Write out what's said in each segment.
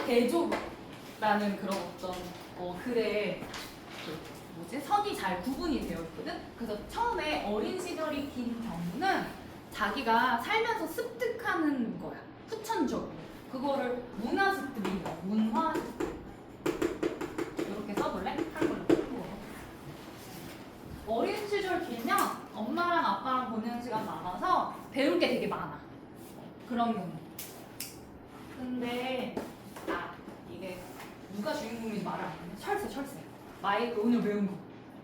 대조라는 그런 어떤 글에 선이 잘 구분이 되어 있거든. 그래서 처음에 어린 시절이 긴 경우는 자기가 살면서 습득하는 거야. 후천적으로. 그거를 문화 습득이야. 문화 습득. 이렇게 써볼래? 한글로. 어린 시절 길면 엄마랑 아빠랑 보내는 시간 많아서 배울 게 되게 많아. 그런 경우. 근데 이게 누가 주인공인지 말을 안 했네. 철새. 마이크 오늘 배운 거.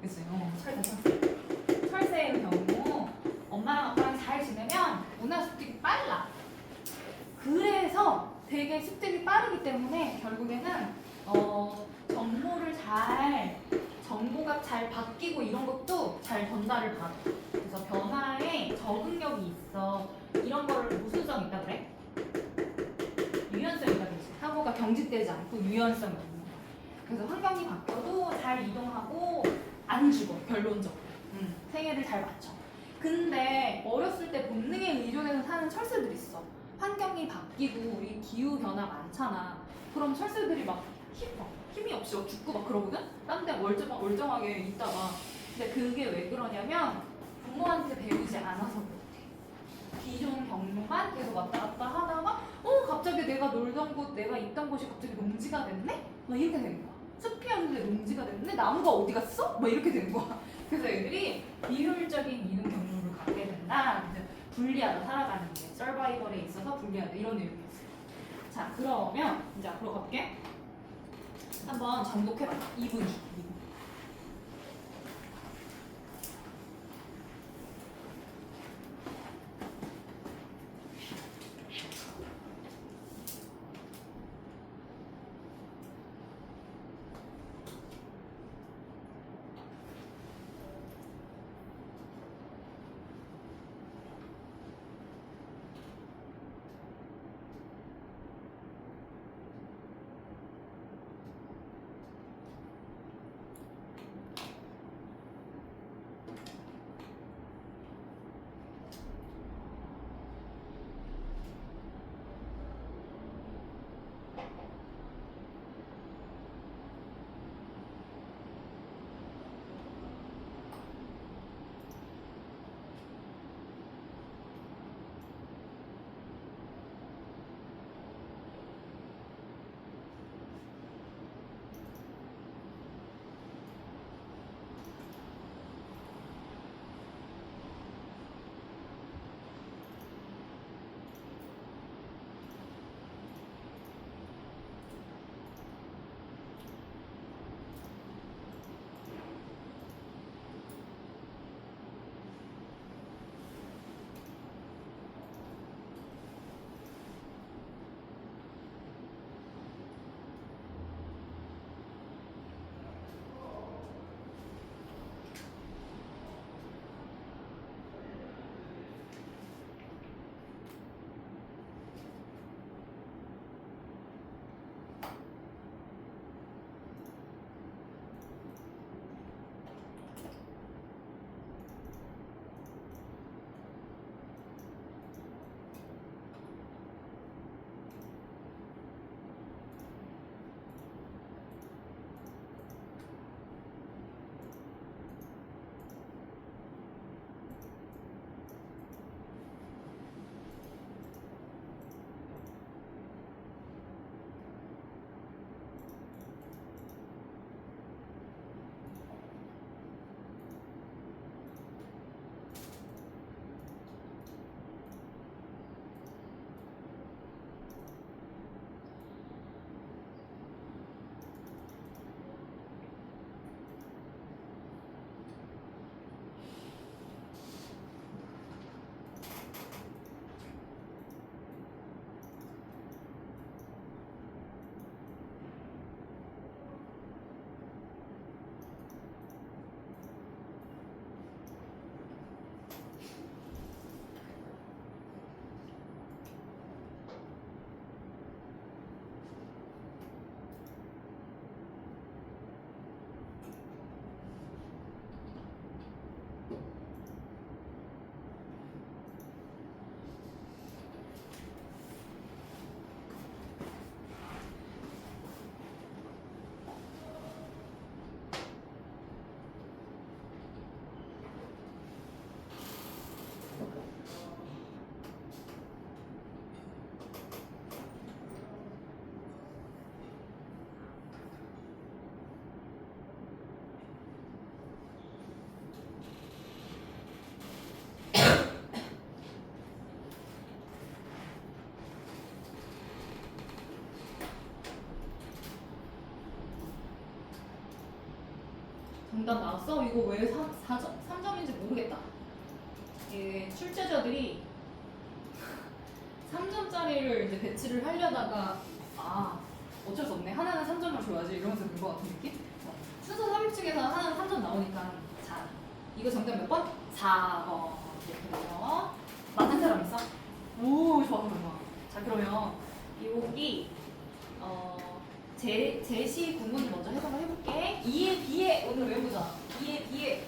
그치? 철새. 철새의 경우 엄마랑 아빠랑 잘 지내면 문화 습득이 빨라. 그래서 되게 습득이 빠르기 때문에 결국에는 정보가 잘 바뀌고 이런 것도 잘 전달을 받아. 그래서 변화에 적응력이 있어. 이런 거를 무슨 성 있다 그래? 유연성이다 그러지. 사고가 경직되지 않고 유연성이 있는 거야. 그래서 환경이 바뀌어도 잘 이동하고 안 죽어. 결론적으로. 생애를 잘 맞춰. 근데 어렸을 때 본능에 의존해서 사는 철새들이 있어. 환경이 바뀌고 우리 기후 변화 많잖아. 그럼 철새들이 막 힘이 없이 죽고 막 그러거든? 딴 데 멀쩡하게 있다가. 근데 그게 왜 그러냐면 부모한테 배우지 않아서 그렇대. 기존 경로만 계속 왔다 갔다 하다가 갑자기 내가 놀던 곳, 내가 있던 곳이 갑자기 농지가 됐네? 막 이렇게 되는 거야. 숲이었는데 농지가 됐네? 나무가 어디 갔어? 막 이렇게 되는 거야. 그래서 애들이 비효율적인 이동 경로를 갖게 된다. 불리하다, 살아가는 게. 서바이벌에 있어서 불리하다. 이런 내용이었어요. 자, 그러면 이제 앞으로 가볼게. 한번 정독해봐. 2분기. 정답 나왔어? 이거 왜 4점? 3점인지 모르겠다. 예, 출제자들이 3점짜리를 이제 배치를 하려다가 어쩔 수 없네. 하나는 3점을 줘야지 이러면서 된 것 같은 느낌? 순서 삽입측에서 하나는 3점 나오니까 자, 이거 정답 몇 번? 4번 이렇게 돼요. 맞는 사람 있어? 오, 좋아, 좋아, 좋아. 자, 그러면 여기 제시 구문 먼저 해석을 해볼게. 이에 비해 오늘 외우자. 이에 비해.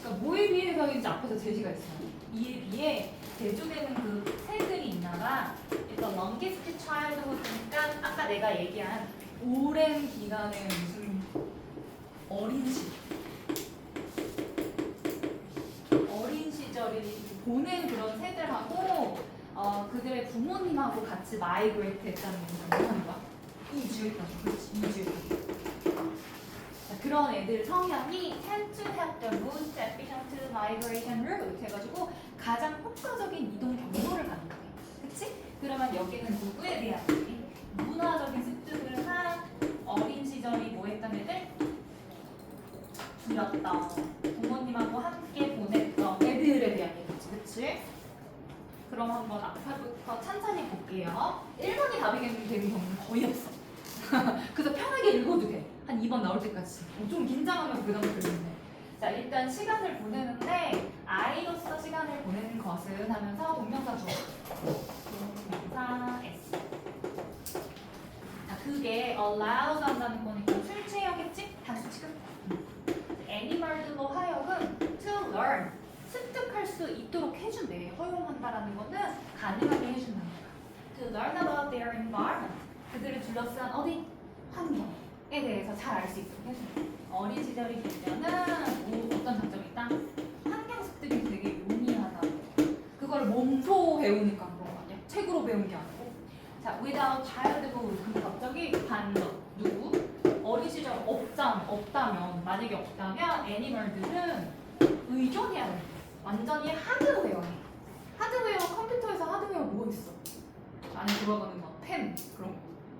그러니까 뭐에 비해 해석인지 앞에서 제시가 있어요. 이에 비해 대조되는 그 새들이 있나봐. 일단 longest childhood니까 아까 내가 얘기한 오랜 기간의 무슨 어린 시절이 보낸 그런 새들하고 그들의 부모님하고 같이 마이그레이트 했다는 걸 하는 거야. 이주했다는 그렇지, 이주했다. 그런 애들 성향이 tend to have the most efficient migration route 해가지고 가장 효과적인 이동 경로를 갖는 거야. 그치? 그러면 여기는 누구에 대한 얘기? 문화적인 습득을 한 어린 시절이 뭐 했던 애들? 두렸다. 부모님하고 함께 보냈던 애들에 대한 얘기지. 그치? 그럼 한번 앞부터 천천히 볼게요. 1번이 답이 되는 경우는 거의 없어. 그래서 편하게 읽어도 돼. 한 2번 나올 때까지. 좀 긴장하면서 그 다음에 들리는데. 자, 일단 시간을 보내는데 I로서 시간을 보내는 것은 하면서 동명사 주어. 동명사 S. 자, 그게 allows 한다는 거니까 출제해야겠지? 다시 지금. 애니멀들로 하여금 to learn. 습득할 수 있도록 해준대. 허용한다라는 거는 가능하게 해준다는 거야. To learn about their environment. 그들을 둘러싼 어디? 환경에 대해서 잘 알 수 있도록 해준대. 어린 시절이 되면은 어떤 장점이 있다? 환경 습득이 되게 용이하다. 그걸 몸소 배우니까 그런 거 아니야? 책으로 배운 게 아니고. 자, without childhood. 근데 갑자기 반전. 누구? 어린 시절 없다면, 만약에 없다면 애니멀들은 의존해야 돼. 완전히 하드웨어야. 하드웨어, 컴퓨터에서 하드웨어 뭐가 있어? 안에 들어가는 막 펜, 그런 거,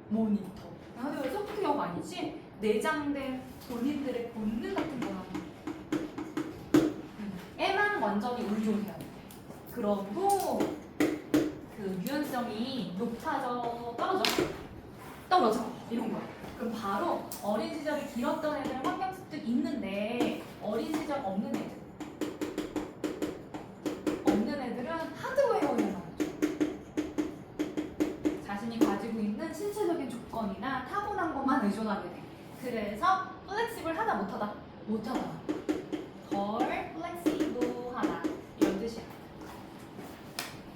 모니터. 하드웨어 소프트웨어가 아니지? 내장된 본인들의 본능 같은 거야. 애만 완전히 의존해야 돼. 그러고 그 유연성이 높아져, 떨어져. 이런 거야. 그럼 바로 어린 시절이 길었던 애들 환경 습득 있는데 어린 시절 없는 애들은 하드웨어에만 자신이 가지고 있는 신체적인 조건이나 타고난 것만 의존하게 돼. 그래서 플렉시블 하다 못하다 덜 플렉시블하다 이런 뜻이야.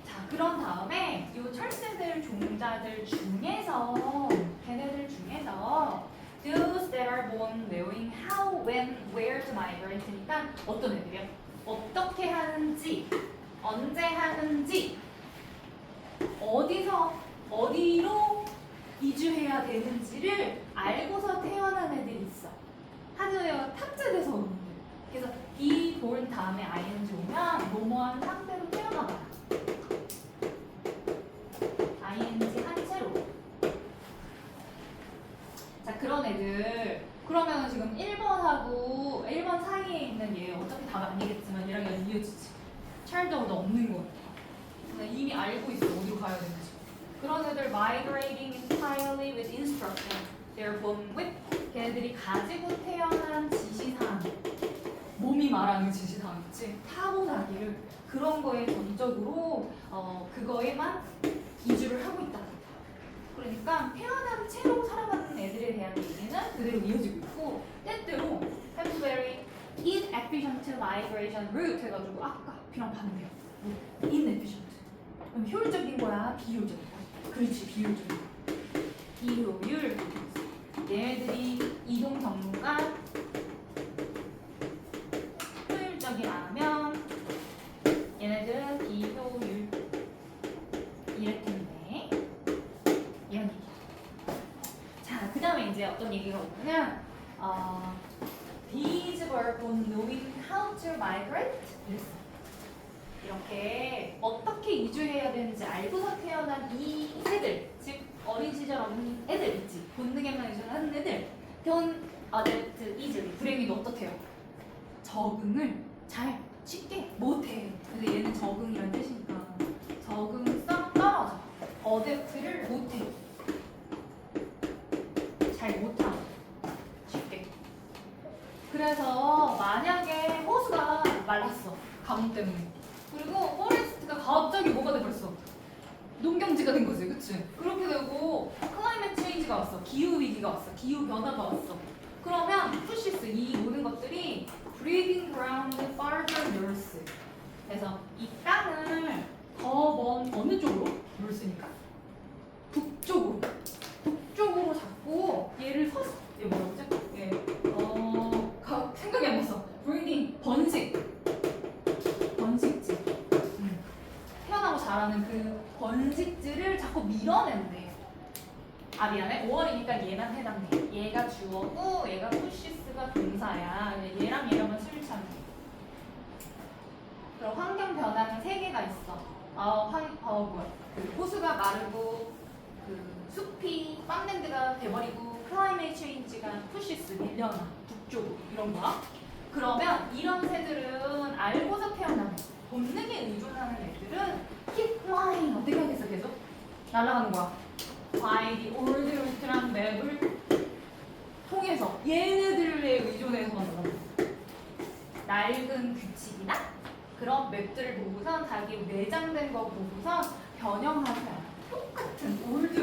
자, 그런 다음에 이 철새들 종자들 중에서 걔네들 중에서 those that are born knowing how, when, where to migrate니까 어떤 애들이야? 어떻게 하는지, 언제 하는지, 어디로 이주해야 되는지를 알고서 태어난 애들이 있어. 하드웨어 탑재돼서 오는 애들. 그래서 be born 다음에 ing 오면 뭐뭐한 상태로 태어나봐요. ing 한 채로. 자, 그런 애들. 그러면 지금 1번하고 1번 사이에 있는 얘 어차피 답 아니겠지만 얘랑 얘는 이어지지. 찰더도 없는 거. 이미 알고 있어. 어디로 가야 되는지. 그런 애들 migrating entirely with instruction. They're born with. 걔네들이 가지고 태어난 지시사항. 몸이 말하는 지시사항 있지. 타고나기를 그런 거에 전적으로 그거에만 이주를 하고 있다. 그러니까 태어난 채로 살아가는 애들에 대한 얘기는 그대로 이어지고 있고 때때로 have very inefficient migration route 해가지고 아까 B랑 반대야. inefficient. 그럼 효율적인 거야? 비효율적인 거야? 그렇지, 비효율적인 거야. 비효율. 얘네들이 이동 경로가 효율적이라면 얘네들은 비효율. 이랬겠네. 이런 얘기야. 자, 그 다음에 이제 어떤 얘기가 오냐면 These were born knowing how to migrate. 이렇게 어떻게 이주해야 되는지 알고서 태어난 이 새들, 즉 어린 시절 없는 애들 있지. 본능에만 의존하는 애들. adapt easily. 불행히도 어떻대요? 적응을 잘 쉽게 못해. 그래서 얘는 적응이라는 뜻이니까 적응성 떨어져. adapt를 못해. 잘 못하고 쉽게. 그래서 만약에 호수가 말랐어. 가뭄 때문에. 그리고 포레스트가 갑자기 뭐가 돼버렸어? 농경지가 된 거지, 그치? 그렇게 되고 클라이맥 체인지가 왔어. 기후 위기가 왔어. 기후 변화가 왔어. 그러면 푸시스 이 모든 것들이 breathing ground farther north. 그래서 이 땅을 더 먼 어느 쪽으로? north니까 북쪽으로 잡고 얘를 얘 뭐라고 했지? 얘 생각이 안 났어. breathing 번식지. 태어나고 자라는 그 번식지를 자꾸 밀어낸대. 아 미안해. 5월이니까 얘만 해당돼. 얘가 주어고 얘가 푸시스가 동사야. 얘랑 얘랑은 수일차네. 그럼 환경 변화는 3개가 있어. 그 호수가 마르고 그 숲이 팜랜드가 돼버리고 클라이메이트 체인지가 푸시스 밀려나 북쪽으로 이런 거야. 그러면 이런 새들은 알고서 태어나는 본능에 의존하는 애들은 keep flying 어떻게 하겠어 계속? 날아가는 거야. by the old route랑 맵을 통해서 얘네들에 의존해서 날아가는 거야. 낡은 규칙이나 그런 맵들을 보고선 자기 내장된 거 보고선 변형하지 않아. 똑같은 올드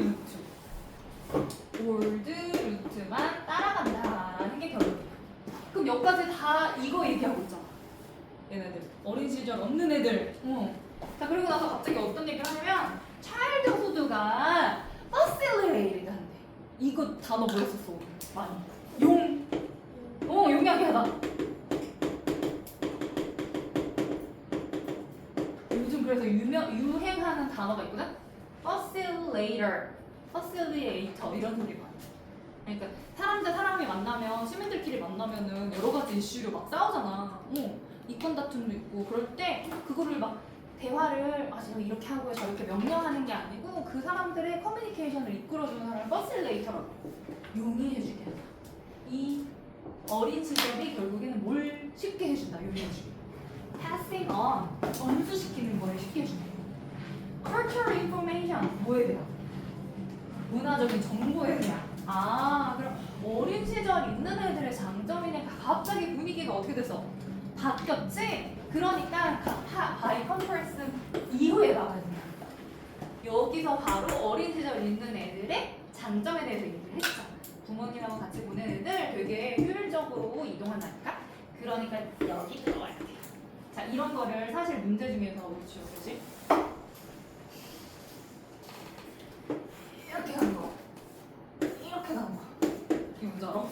루트만 따라간다는 게 결론이야. 그럼 여기까지 다 이거 얘기하고 있잖아. 얘네들 어린 시절 없는 애들. 자 그리고 나서 갑자기 어떤 얘기를 하냐면 차일드후드가 facilitated 한대. 이거 단어 뭐 했었어? 많이 용이하게 하다. 요즘 그래서 유행하는 단어가 있거든? facilitator 이런 소리 많아. 그러니까 사람이 만나면 시민들끼리 만나면은 여러 가지 이슈로 막 싸우잖아. 이권 다툼도 있고 그럴 때 그거를 막 대화를 제가 이렇게 하고요 저렇게 명령하는 게 아니고 그 사람들의 커뮤니케이션을 이끌어주는 사람을 퍼실레이터라고 용이해주게 한다. 이 어린 시절이 결국에는 뭘 쉽게 해준다. 용이해주게. passing on 전수시키는 걸 쉽게 해준다. cultural information 뭐에 대한? 문화적인 정보에 대한. 그럼 어린 시절 있는 애들의 장점이니까 갑자기 분위기가 어떻게 됐어? 바뀌었지? 그러니까 바이 컨퍼런스 이후에 나와야 된다. 여기서 바로 어린 시절 있는 애들의 장점에 대해서 얘기를 했잖아. 부모님하고 같이 보낸 애들 되게 효율적으로 이동한다니까? 그러니까 여기 들어와야 돼. 자, 이런 거를 사실 문제 중에서 우리 지워보지? 이렇게 가는 거. 이렇게 가는 거. 이게 뭔지 알아?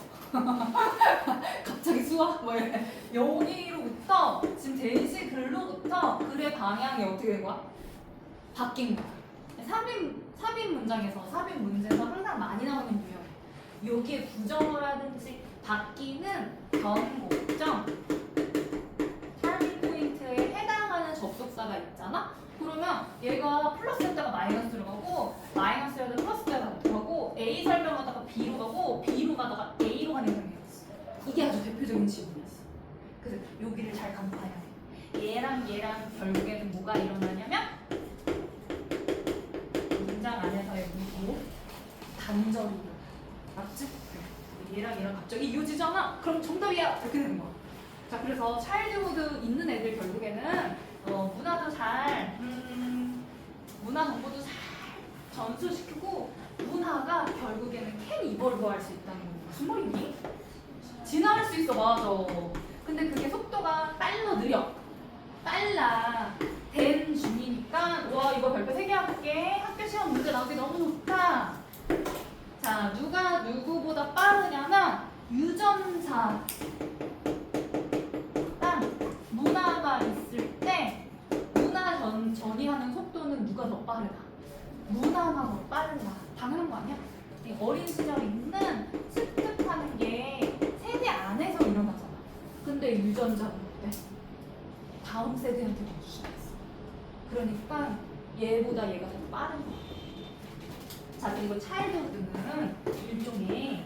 갑자기 수학? 뭐 이래. 여기로부터 지금 대시 글로부터 글의 방향이 어떻게 된 거야? 바뀐 거야. 삽입 문장에서 삽입 문제에서 항상 많이 나오는 유형. 여기에 부정어라든지 바뀌는 변곡점 터닝 포인트에 해당하는 접속사가 있잖아? 그러면 얘가 플러스였다가 마이너스로 가고 마이너스였다가 플러스로 가고 A 설명하다가 B로 가고 B로 가다가 A로 가는 경우였어. 이게 아주 대표적인 질문이었어. 그래서 여기를 잘 간파해야 돼. 얘랑 결국에는 뭐가 일어나냐면 문장 안에서의 무기로 단절이 일어나. 맞지? 얘랑 갑자기 이어지잖아? 그럼 정답이야! 이렇게 되는 거야. 자, 그래서 차일드후드 있는 애들 결국에는 문화도 잘 문화 정보도 잘 전수시키고 문화가 결국에는 can evolve 할 수 있다는 거. 무슨 말이니? 진화할 수 있어. 맞아. 근데 그게 속도가 빨라 된 중이니까 와 이거 별표 3개 할게. 학교 시험 문제 나오기 너무 좋다. 자, 누가 누구보다 빠르냐면 유전자 문화가 있을 때 문화 전이하는 속도는 누가 더 빠르다? 문화가 더 빨라. 당연한 거 아니야? 어린 시절에 있는 습득하는 게 세대 안에서 일어나잖아. 근데 유전자는 어때? 다음 세대한테 더 주장했어. 그러니까 얘보다 얘가 더 빠른 거야. 자, 그리고 차일드후드는 일종의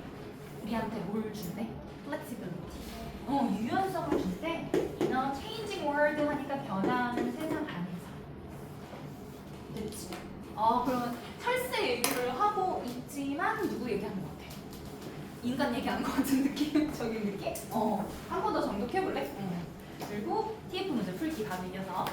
우리 우리한테 뭘 준대? flexibility. 유연성을 준대. changing world 하니까 변화하는 세상 안에서. 됐지? 그러면 철새 얘기를 하고 있지만 누구 얘기하는 것 같아? 인간 얘기하는 것 같은 느낌적인 느낌? 한 번 더 정독해볼래? 그리고 TF 문제 풀기 바로 이어서.